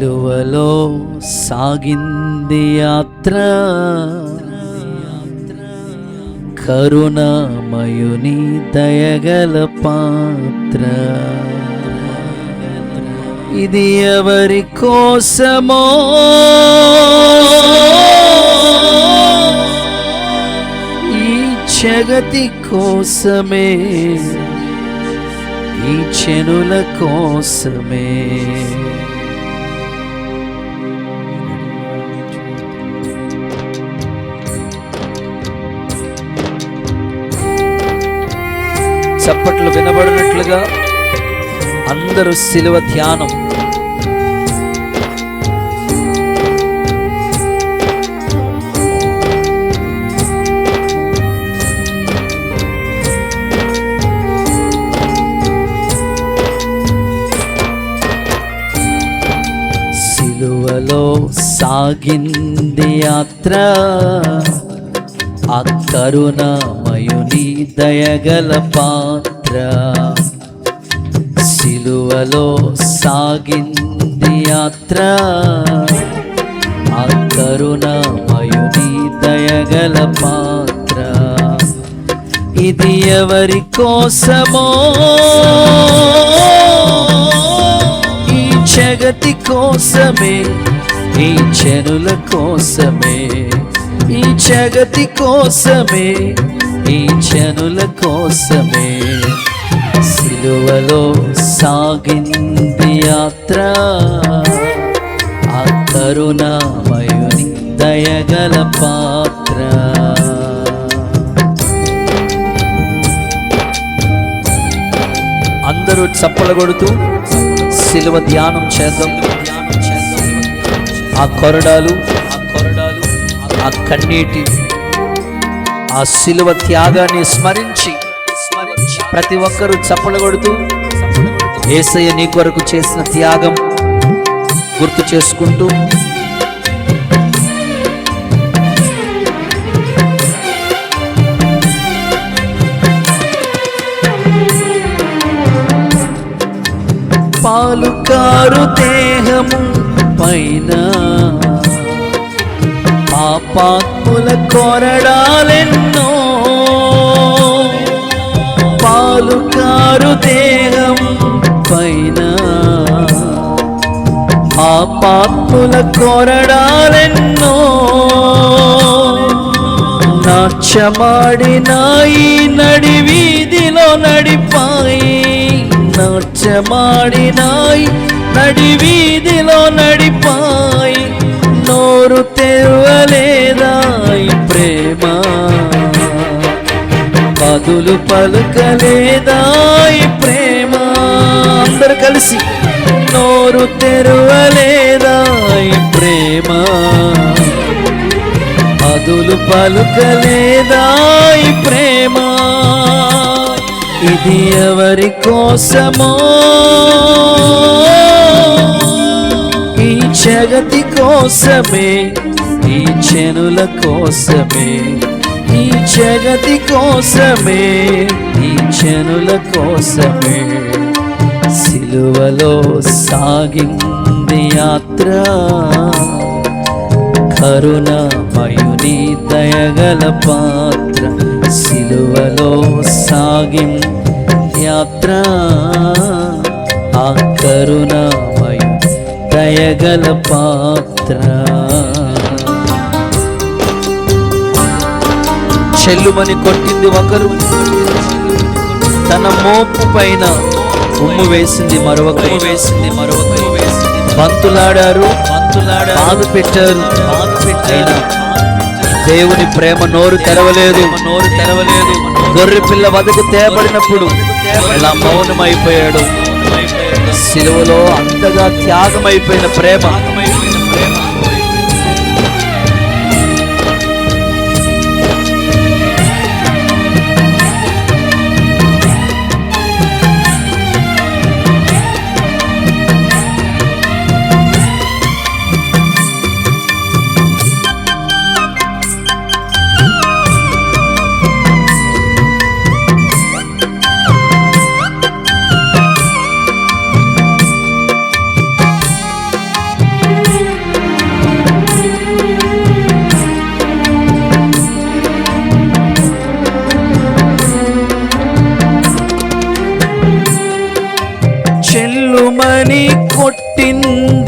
సిలువలో సాగింది యాత్ర, కరుణామయుని దయగల పాత్ర. ఇది ఎవరి కోసమో ఈ జగతి కోసమే, ఈ చెనుల కోసమే. చప్పట్లు వినబడినట్లుగా అందరూ సిలువ ధ్యానం. సిలువలో సాగింది యాత్ర, ఆ కరుణామయుని దయగల పాత్ర. సిలువలో సాగింది యాత్ర, ఆ కరుణామయుని దయగల పాత్ర. ఇది ఎవరి కోసమో ఈ జగతి కోసమే, ఈ చెనుల కోసమే, ఈ జగతి కోసమే, ఈ చెనుల కోసమే. సిలువలో సాగింది యాత్ర, ఆ కరుణామయుని దయగల పాత్ర. అందరూ చప్పలు కొడుతూ సిలువ ధ్యానం చేద్దాం. ఆ కొరడాలు, ఆ కన్నీటి, ఆ సిలువ త్యాగాన్ని స్మరించి ప్రతి ఒక్కరూ చప్పలు కొడుతూ యేసయ్య నీ కొరకు చేసిన త్యాగం గుర్తు చేసుకుంటూ పాలుకారు దేహము పైన పాపాత్ముల కొరడాలెన్నో, పాలుకారు దేహం పైన పాపాత్ముల కొరడాలెన్నో. నాట్యమాడినాయి నడి వీధిలో నడిపాయి, నాట్యమాడినాయి నడి వీధిలో నడిపాయి. నోరు తెరవలేదాయి ప్రేమ, పదులు పలుకలేదాయి ప్రేమ. అందరు కలిసి నోరు తెరవలేదాయి ప్రేమ, పదులు పలుకలేదాయి ప్రేమ. ఇది ఎవరి కోసమో ఈ జగతి కోసమే, ఈ చెనుల కోసమే, ఈ జగతి కోసమే, ఈ చెనుల కోసమే. సిలువలో సాగింది యాత్ర, కరుణామయుని దయగల పాత్ర. సిలువలో సాగింది యాత్ర, ఆ కరుణామయుని దయగల పాత్ర. చెల్లుమని కొట్టింది ఒకరు, తన మోపు పైన ఉమ్ము వేసింది మరొకరు, బంతులాడారు, బాధ పెట్టారు. అయినా దేవుని ప్రేమ నోరు తెరవలేదు. గొర్రె పిల్ల వదకు తేబడినప్పుడు ఇలా మౌనమైపోయాడు. సిలువలో అంతగా త్యాగమైపోయిన ప్రేమ.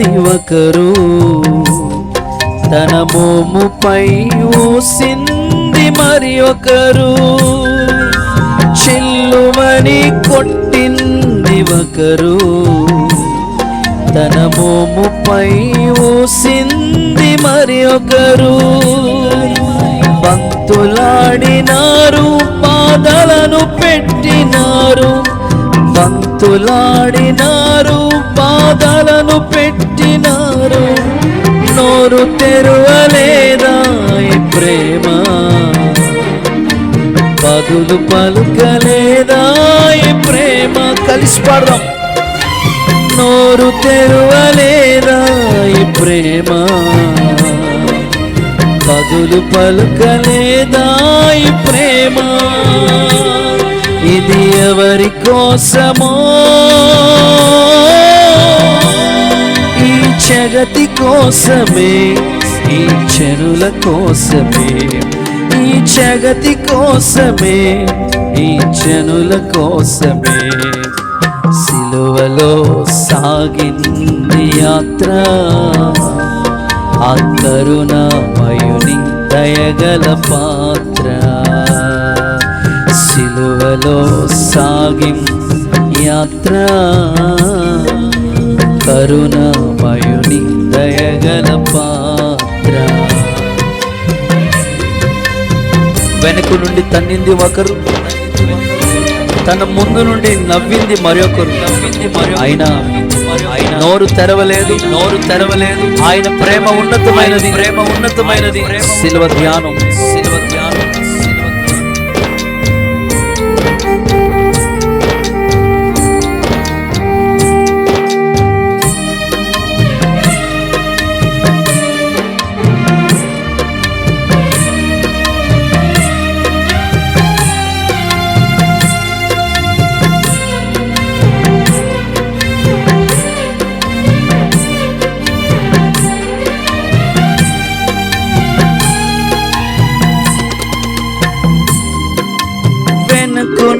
తన్నింది ఒకరు, తన మోముపై ఊసింది మరి ఒకరు, చెల్లుమని కొట్టింది ఒకరు, తన మోముపై ఊసింది మరి ఒకరు, బంతులాడినారు బాధలను పెట్టినారు, బంతులాడినారు బాధలను పెట్టినారు, నోరు తెరువలేదా ఈ ప్రేమ, బదులు పలుకలేదా ఈ ప్రేమ. కలిసి పాడదాం. నోరు తెరువలేదా ఈ ప్రేమ, బదులు పలుకలేదా ఈ ప్రేమ. ఇది ఎవరి కోసమో, ఈ జగతి కోసమే, ఈ జనుల కోసమే, ఈ జగతి కోసమే, ఈ జనుల కోసమే. సిలువలో సాగింది యాత్ర, ఆ కరుణామయుని దయగల పాత్ర. సిలువలో సాగింది యాత్ర, కరుణామయుని దయగల పాత్ర. వెనుక నుండి తన్నింది ఒకరు, తన ముందు నుండి నవ్వింది మరొకరు. ఆయన నోరు తెరవలేదు, నోరు తెరవలేదు. ఆయన ప్రేమ ఉన్నతమైనది, ప్రేమ ఉన్నతమైనది. సిలువ ధ్యానం, సిలువ ధ్యానం.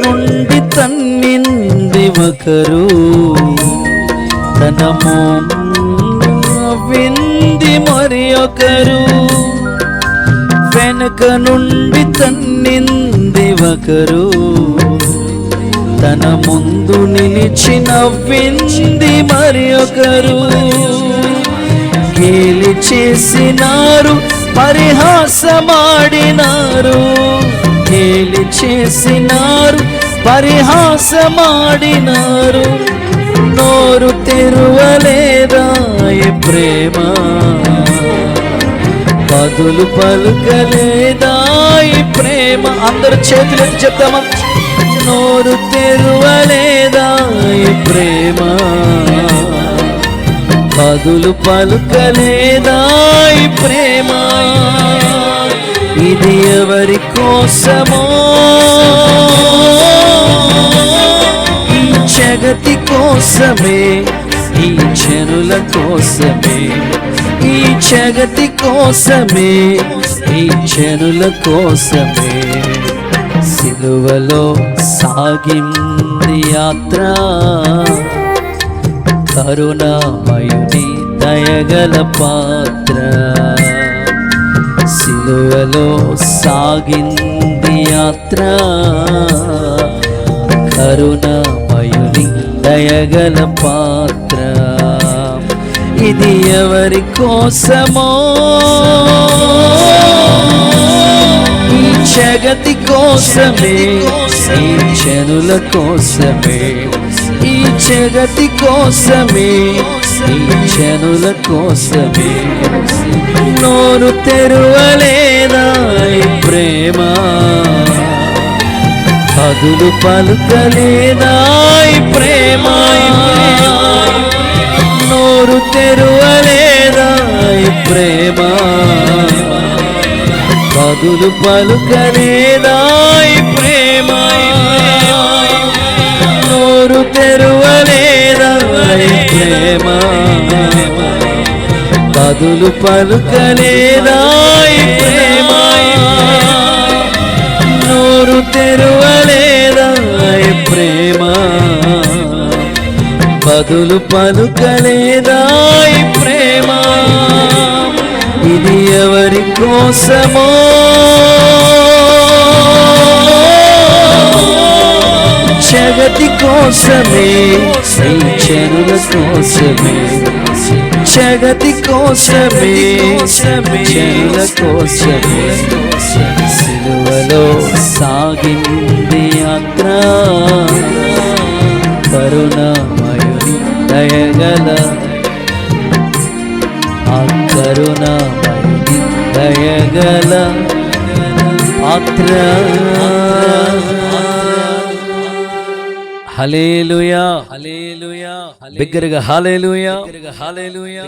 నుండి తన్నింది ఒకరు, తన నవ్వింది మరి ఒకరు, వెనుక నుండి తన్నింది ఒకరు, తన ముందు నిలిచి నవ్వింది మరి ఒకరు, గేలి చేసినారు పరిహాసమాడినారు, గేలి చేసినారు పరిహాసమాడినారు, నోరు తెరువలేదా ఈ ప్రేమ, బదులు పలుకలేదా ఈ ప్రేమ. అందరూ చేతులెత్తి చెప్తామా? నోరు తెరువలేదా ఈ ప్రేమ, బదులు పలుకలేదా ఈ ప్రేమ. ఇది ఎవరి కోసమో, ఈ జగతి కోసమే, ఈ జనుల కోసమే, ఈ జగతి కోసమే, ఈ జనుల కోసమే. సిలువలో సాగింది యాత్ర, కరుణామయుని దయగల పాత్ర. సిలువలో సాగింది యాత్ర, కరుణామయుని దయగల పాత్ర. ఇది ఎవరి కోసమో, ఈ జగతి కోసమే, ఈ జనుల కోసమే, ఈ జగతి కోసమే, ఈ జనుల కోసమే. నోరు తెరువలేదా ఈ ప్రేమ, బదులు పలుకలేదా ఈ ప్రేమ. నోరు తెరువలేదా ఈ ప్రేమ, బదులు పలుకలేదా ఈ ప్రేమ. నోరు తెరువలేదా ఈ ప్రేమ, బదులు పలుకలేదా ఈ ప్రేమ. నోరు తెరువలేదా ఈ ప్రేమ, బదులు పలుకలేదాయి ప్రేమ, ఇది ఎవరి కోసమో జగతి కోసమే, జనుల కోసమే, జగతి కోసమే, జనుల కోసమే సిలువలో సాగింది యాత్ర, కరుణామయుని దయగల ఆ కరుణామయుని దయగల పాత్ర. హల్లెలూయా, హల్లెలూయా, బిగ్గరగా హల్లెలూయా, హల్లెలూయా.